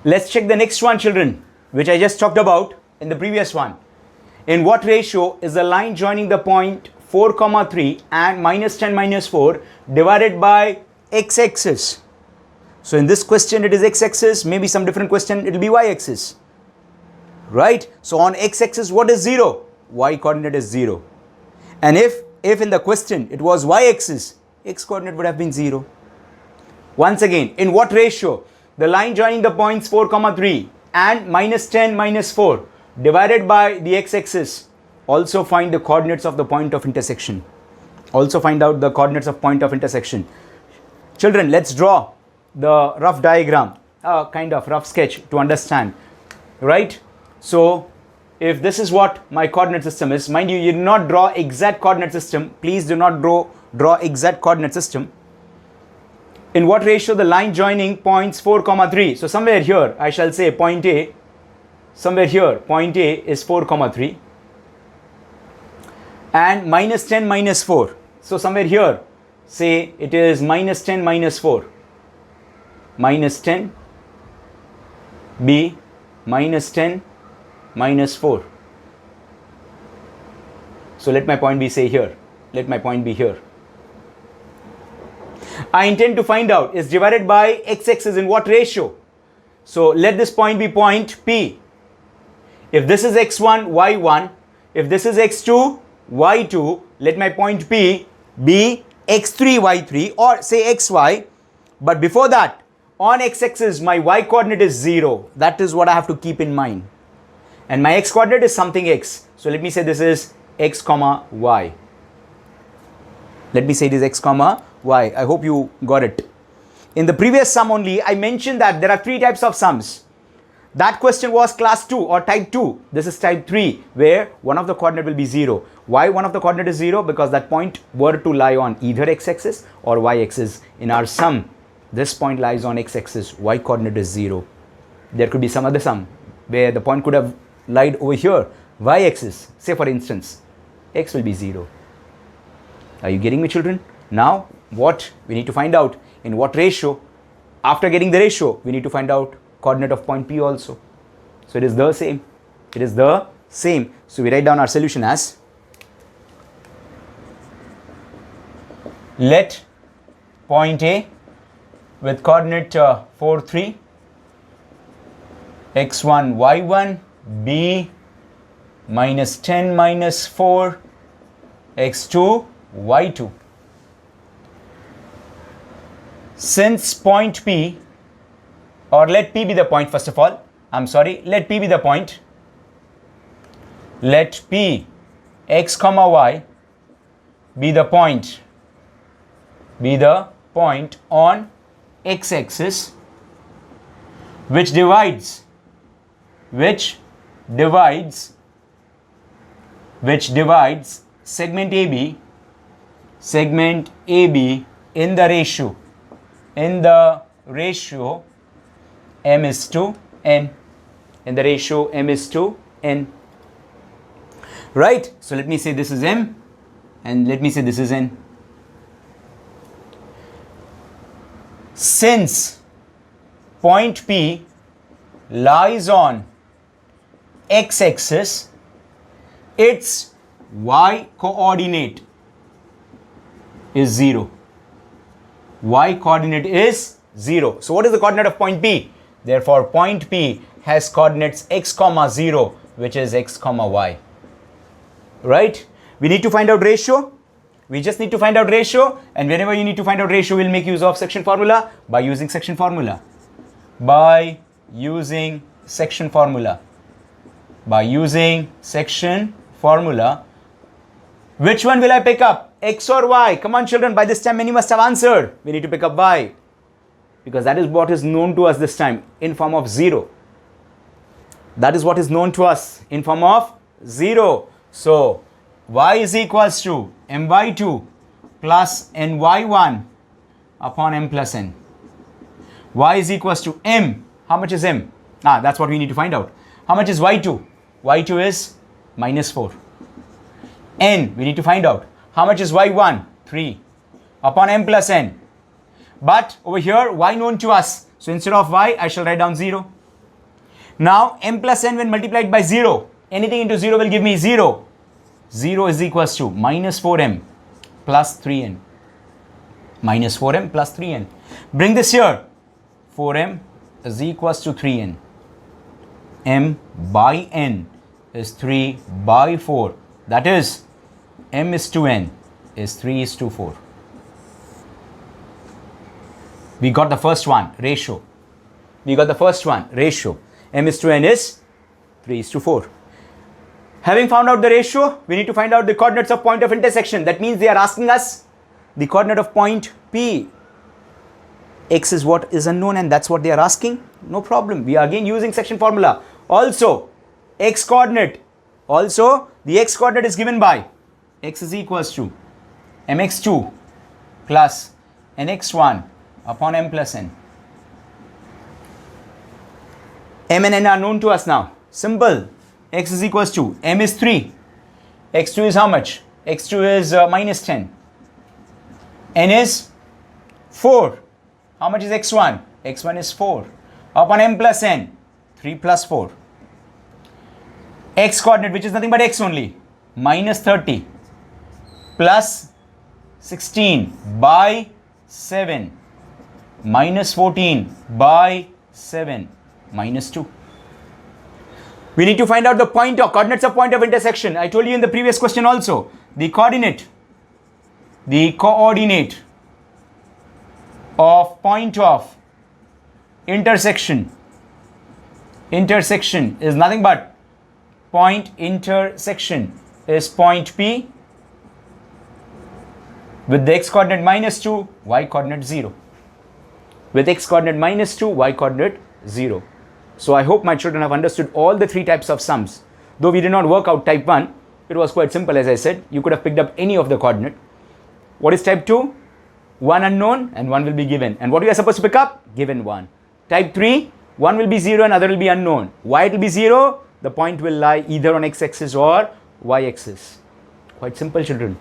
Let's check the next one, children, which I just talked about in the previous one. In what ratio is the line joining the point 4, 3 and -10, -4 divided by x-axis? So in this question it is x-axis, maybe some different question it will be y-axis. Right? So on x-axis what is 0? Y coordinate is 0. And if in the question it was y-axis, x coordinate would have been 0. Once again, in what ratio the line joining the points 4, 3 and -10, -4 divided by the x-axis? Also find the coordinates of the point of intersection. Also find out the coordinates of point of intersection. Children, let's draw the rough diagram, kind of rough sketch to understand. Right? So if this is what my coordinate system is, mind you, you do not draw exact coordinate system. Please do not draw exact coordinate system. In what ratio the line joining points 4, 3? So somewhere here I shall say point A. Somewhere here point A is 4, 3 and -10, -4. So somewhere here say it is -10, -4. -10 B -10 -4. So let my point be say here. Let my point be here. I intend to find out is divided by x-axis in what ratio. So let this point be point P. If this is x1, y1, if this is x2, y2, let my point P be x3, y3 or say xy. But before that, on x-axis my y coordinate is 0. That is what I have to keep in mind. And my x coordinate is something x. So let me say this is x comma y. Let me say it is x comma y. I hope you got it. In the previous sum only, I mentioned that there are 3 types of sums. That question was class 2 or type 2. This is type 3 where one of the coordinate will be 0. Why one of the coordinate is 0? Because that point were to lie on either x-axis or y-axis. In our sum, this point lies on x-axis, y coordinate is 0. There could be some other sum where the point could have lied over here, y-axis. Say for instance, x will be 0. Are you getting me, children? Now what we need to find out, in what ratio? After getting the ratio, we need to find out coordinate of point P also. So it is the same. It is the same. So we write down our solution as, let point A with coordinate 4, 3, x1, y1 be -10, -4, x2, y2. Since point P, or let P be the point first of all, let P be the point. Let P x comma y be the point on x-axis which divides segment AB in the ratio m is to n. Right? So let me say this is m and let me say this is n. Since point P lies on x-axis, its y coordinate is 0. Y coordinate is 0. So what is the coordinate of point P? Therefore, point P has coordinates x comma 0, which is x comma y. Right? We need to find out ratio. We just need to find out ratio, and whenever you need to find out ratio, we'll make use of section formula. By using section formula. Which one will I pick up? X or y? Come on, children. By this time, many must have answered. We need to pick up y. Because that is what is known to us this time in form of 0. That is what is known to us in form of 0. So, y is equals to m by 2 plus n y 1 upon m plus n. Y is equals to m. How much is m? That's what we need to find out. How much is y2? Y2 is -4. N, we need to find out. How much is y1? 3 upon m plus n. But over here, y known to us. So instead of y, I shall write down 0. Now m plus n when multiplied by 0, anything into 0 will give me 0. 0 is equals to minus 4m plus 3n. Minus 4m plus 3n. Bring this here. 4m is equals to 3n. M by n is 3 by 4. That is, m is to n is 3 is to 4. We got the first one, ratio. We got the first one, ratio. M is to n is 3 is to 4. Having found out the ratio, we need to find out the coordinates of point of intersection. That means they are asking us the coordinate of point P. X is what is unknown and that's what they are asking. No problem. We are again using section formula. Also, x coordinate. Also, the x coordinate is given by x is equals to mx2 plus nx1 upon m plus n. M and n are known to us now. Simple. X is equals to m is 3. x2 is how much? x2 is minus 10. N is 4. How much is x1? x1 is 4. Upon m plus n, 3 plus 4. X coordinate, which is nothing but x only, minus 30 plus 16 by 7 minus 14 by 7 minus 2. We need to find out the point or coordinates of point of intersection. I told you in the previous question also, the coordinate of point of intersection is nothing but point intersection is point P with the x coordinate minus 2, y coordinate 0. With x coordinate minus 2, y coordinate 0. So I hope my children have understood all the three types of sums. Though we did not work out type 1, it was quite simple as I said. You could have picked up any of the coordinate. What is type 2? One unknown and one will be given. And what we are supposed to pick up? Given one. Type 3, one will be 0 and other will be unknown. Why it will be 0? The point will lie either on x-axis or y-axis. Quite simple, children.